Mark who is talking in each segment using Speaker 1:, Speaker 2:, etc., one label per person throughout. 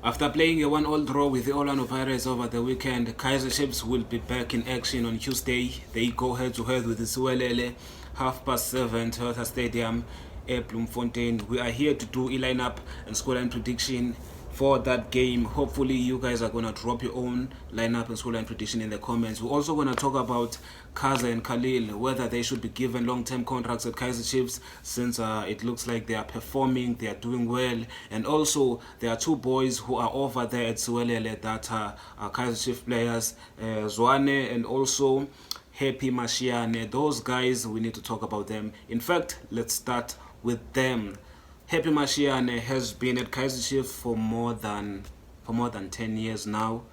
Speaker 1: After playing a 1-all draw with the Orlando Pirates over the weekend, Kaizer Chiefs will be back in action on Tuesday. They go head-to-head with the Siwelele, 7:30 Toyota Stadium at Bloemfontein. We are here to do a lineup and scoreline prediction for that game. Hopefully you guys are going to drop your own lineup and scoreline prediction in the comments. We're also going to talk about Kaza and Khalil, whether they should be given long-term contracts at Kaizer Chiefs, since it looks like they are performing, they are doing well. And also there are two boys who are over there at Siwelele that are Kaizer Chiefs players, Zwane and also Happy Mashiane. Those guys, we need to talk about them. In fact, let's start with them. Happy Mashiane has been at Kaizer Chiefs for more than 10 years now.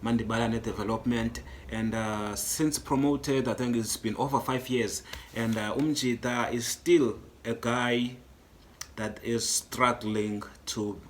Speaker 1: Mandibalane development, and since promoted, I think it's been over 5 years. And Umjita is still a guy that is struggling to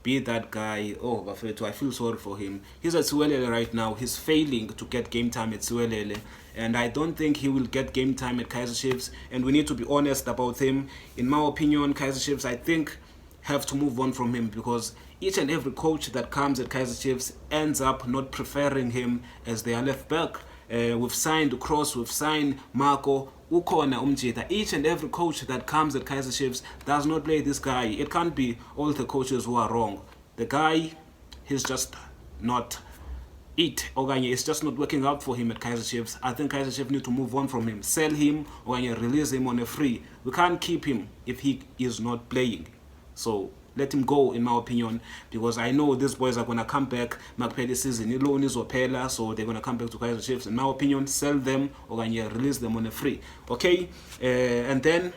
Speaker 1: be that guy. Oh, Bafeto, I feel sorry for him. He's at Siwelele right now. He's failing to get game time at Siwelele, and I don't think he will get game time at Kaizer Chiefs, and we need to be honest about him. In my opinion, Kaizer Chiefs, I think, have to move on from him, because each and every coach that comes at Kaizer Chiefs ends up not preferring him as their left back. We've signed Cross, we've signed Marco, Ukona, Umjita. Each and every coach that comes at Kaizer Chiefs does not play this guy. It can't be all the coaches who are wrong. The guy, he's just not it. Oganye, it's just not working out for him at Kaizer Chiefs. I think Kaizer Chiefs need to move on from him. Sell him, or release him on a free. We can't keep him if he is not playing. So let him go, in my opinion, because I know these boys are going to come back. Makpeli season, loan is opela, so they're going to come back to Kaizer Chiefs. In my opinion, sell them or release them on a free. Okay, and then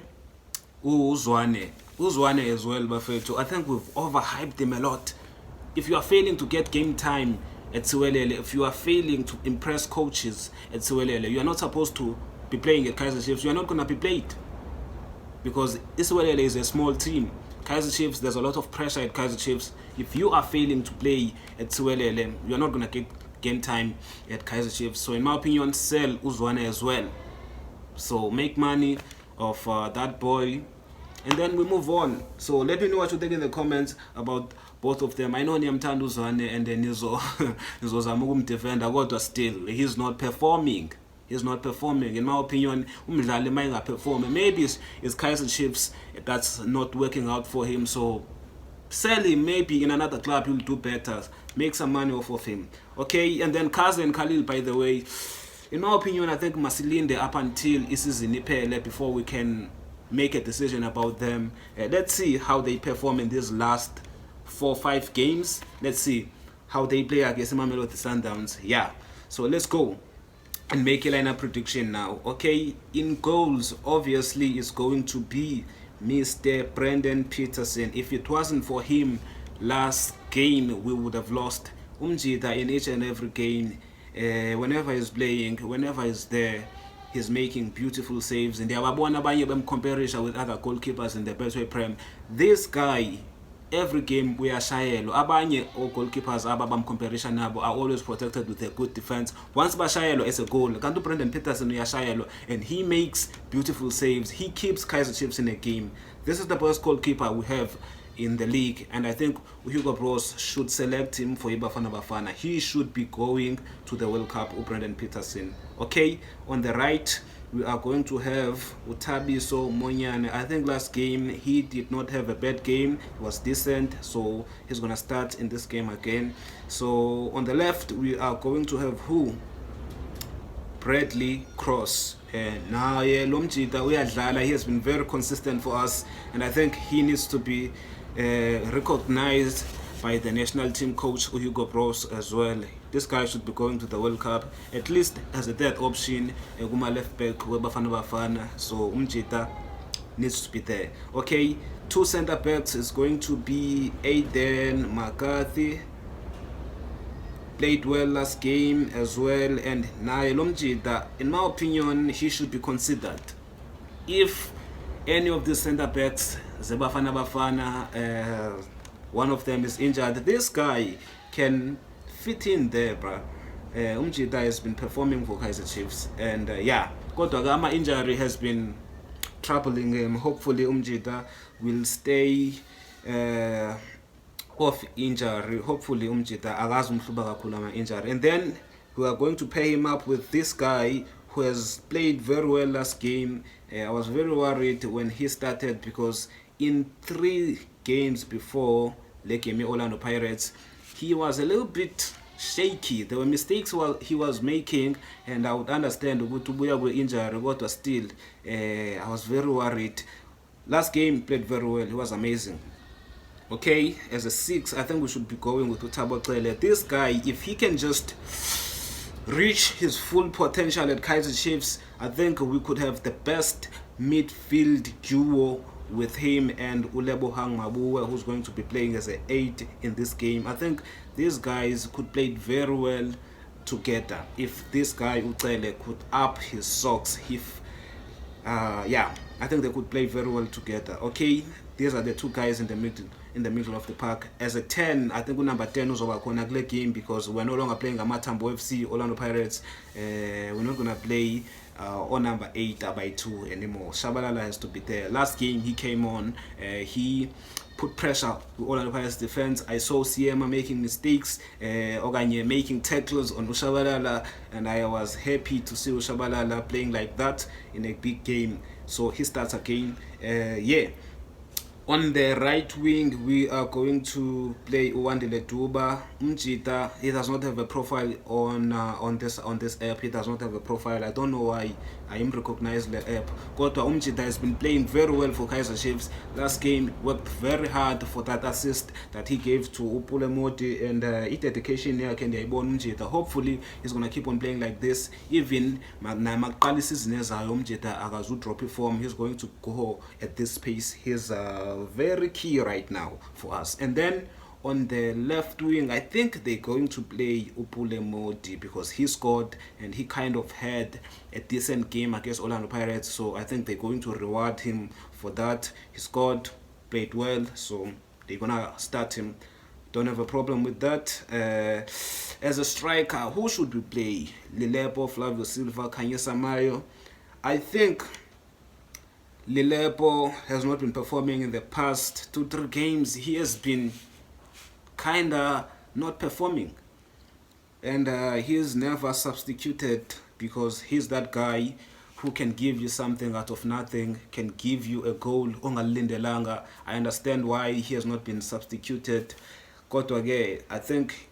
Speaker 1: Uzwane as well, Bafeto. I think we've overhyped him a lot. If you are failing to get game time at Siwelele, if you are failing to impress coaches at Siwelele, you are not supposed to be playing at Kaizer Chiefs. You are not going to be played, because Siwelele is a small team. Kaizer Chiefs, there's a lot of pressure at Kaizer Chiefs. If you are failing to play at Siwelele, you're not going to get game time at Kaizer Chiefs. So in my opinion, sell Uzwane as well. So make money of that boy, and then we move on. So let me know what you think in the comments about both of them. I know Nyamthanda Uzwane and then Nizo Zamukum defender, but still, he's not performing. He's not performing. In my opinion, umdlali mayengapperform. Maybe it's Kaizer Chiefs that's not working out for him. So sell him. Maybe in another club he'll do better. Make some money off of him. Okay, and then Kaza and Khalil, by the way, in my opinion, I think Masilinde up until isizini iphele before we can make a decision about them. Let's see how they perform in these last 4-5 games. Let's see how they play against Mamelodi Sundowns. Yeah, so let's go and make a lineup prediction now. Okay, in goals, obviously, is going to be Mr. Brendan Peterson. If it wasn't for him last game, we would have lost. Umjita in each and every game, whenever he's playing, whenever he's there, he's making beautiful saves. And they are one of comparison with other goalkeepers in the Betway Prem. This guy, every game we are shayelo. Abanye or goalkeepers ababam comparison nabo are always protected with a good defense. Once bashayelo is a goal, Kantu Brendan Peterson we are shayelo, and he makes beautiful saves. He keeps Kaizer Chiefs in a game. This is the best goalkeeper we have in the league, and I think Hugo Bros should select him for Ibafana Bafana. He should be going to the World Cup, Brendan Peterson. Okay, on the right, we are going to have Utabiso Monyane. I think last game he did not have a bad game. He was decent, so he's going to start in this game again. So on the left, we are going to have who? Bradley Cross. Now, Lomjita, he has been very consistent for us, and I think he needs to be recognized by the national team coach Hugo Bros as well. This guy should be going to the World Cup, at least as a third option, Guma left back, Bafana Bafana. So Umjita needs to be there. Okay, two center backs is going to be Aiden McCarthy. Played well last game as well, and Nael Umjita, in my opinion, he should be considered. If any of the center backs, Bafana Bafana, one of them is injured, this guy can fit in there, bruh. Umjita has been performing for Kaizer Chiefs, and yeah, Kodwa injury has been troubling him. Hopefully Umjita will stay of injury. Hopefully umjita akazi umhluba kakhulu ama-injury. And then we are going to pair him up with this guy who has played very well last game. I was very worried when he started because in 3 games before the game Orlando Pirates, he was a little bit shaky. There were mistakes he was making, and I would understand ukuthi ubuya kwe-injury, but still I was very worried. Last game he played very well. He was amazing. Okay, as a 6, I think we should be going with Thabo Cele. This guy, if he can just reach his full potential at Kaizer Chiefs, I think we could have the best midfield duo with him and Ulebohang Mabuwe, who's going to be playing as an 8 in this game. I think these guys could play very well together. If this guy Ucele could up his socks, yeah, I think they could play very well together. Okay, these are the 2 guys in the middle of the park. As a 10, I think number 10 uzoba khona kule game because we're no longer playing Amatambo FC, Orlando Pirates. We're not gonna play on number 8 by 2 anymore. Shabalala has to be there. Last game he came on, he put pressure on Orlando Pirates defense. I saw Siema making mistakes, Oganye making tackles on Ushabalala, and I was happy to see Ushabalala playing like that in a big game. So he starts again. Yeah. On the right wing, we are going to play Uwandile Duba. Umjita, he does not have a profile on this app. He does not have a profile. I don't know why I am recognized the app. Kotwa Umjita has been playing very well for Kaizer Chiefs. Last game worked very hard for that assist that he gave to Upule Moti, and dedication here can be Umjita. Hopefully he's gonna keep on playing like this. Even Magpali season as Umjita Agazu drop form, he's going to go at this pace. He's very key right now for us. And then on the left wing, I think they're going to play Upule Modi because he scored and he kind of had a decent game against Orlando Pirates. So I think they're going to reward him for that. He scored, played well, so they're gonna start him. Don't have a problem with that. As a striker, who should we play? Lilepo, Flavio Silva, Kanyesa Mayo. I think Lilepo has not been performing in the past 2-3 games. He has been kinda not performing, and he's never substituted because he's that guy who can give you something out of nothing, can give you a goal ongalindelanga. I understand why he has not been substituted. Kodwa ke, I think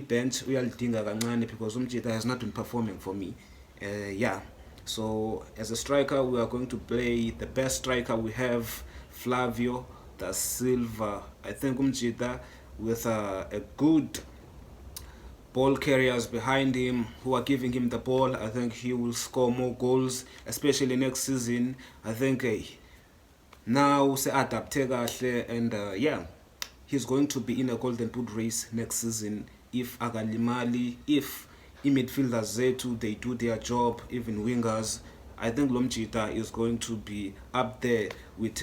Speaker 1: bench uyalidinga kancane because Umjita has not been performing for me. Yeah. So as a striker, we are going to play the best striker we have, Flavio da Silva. I think Umjita with a good ball carriers behind him who are giving him the ball, I think he will score more goals, especially next season. I think now se adapte kahle, and yeah, he's going to be in a golden boot race next season if akalimali, if midfielders zethu they do their job, even wingers. I think Lomjita is going to be up there with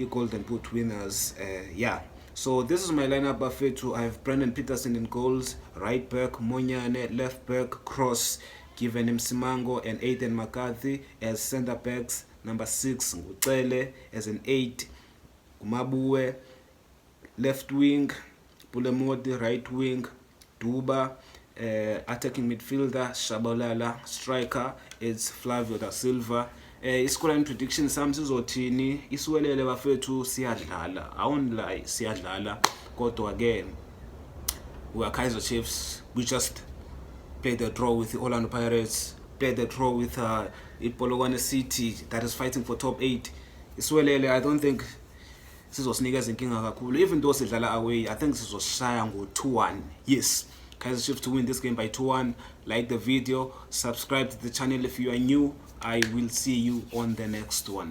Speaker 1: golden boot winners. Yeah. So this is my lineup Bafetu. I have Brandon Peterson in goals, right back Monyane, left back Cross, given him Simango and Aiden McCarthy as centre backs. Number 6 Ngucele as an 8, Mabuwe, left wing Pulemodi, right wing Duba, attacking midfielder Shabalala, striker is Flavio da Silva. Scoreline prediction sami sizothini? Isiwelele bafethu siyadlala. I won't lie, siyadlala. Kodwa ke we are Kaizer Chiefs. We just played the draw with the Orlando Pirates, played the draw with Polokwane City that is fighting for top 8. Isiwelele, I don't think sizosinikeza inkinga kakhulu. Even though sidlala away, I think sizoshaya ngo 2-1. Yes. Kaizer Chiefs to win this game by 2-1. Like the video, subscribe to the channel if you are new. I will see you on the next one.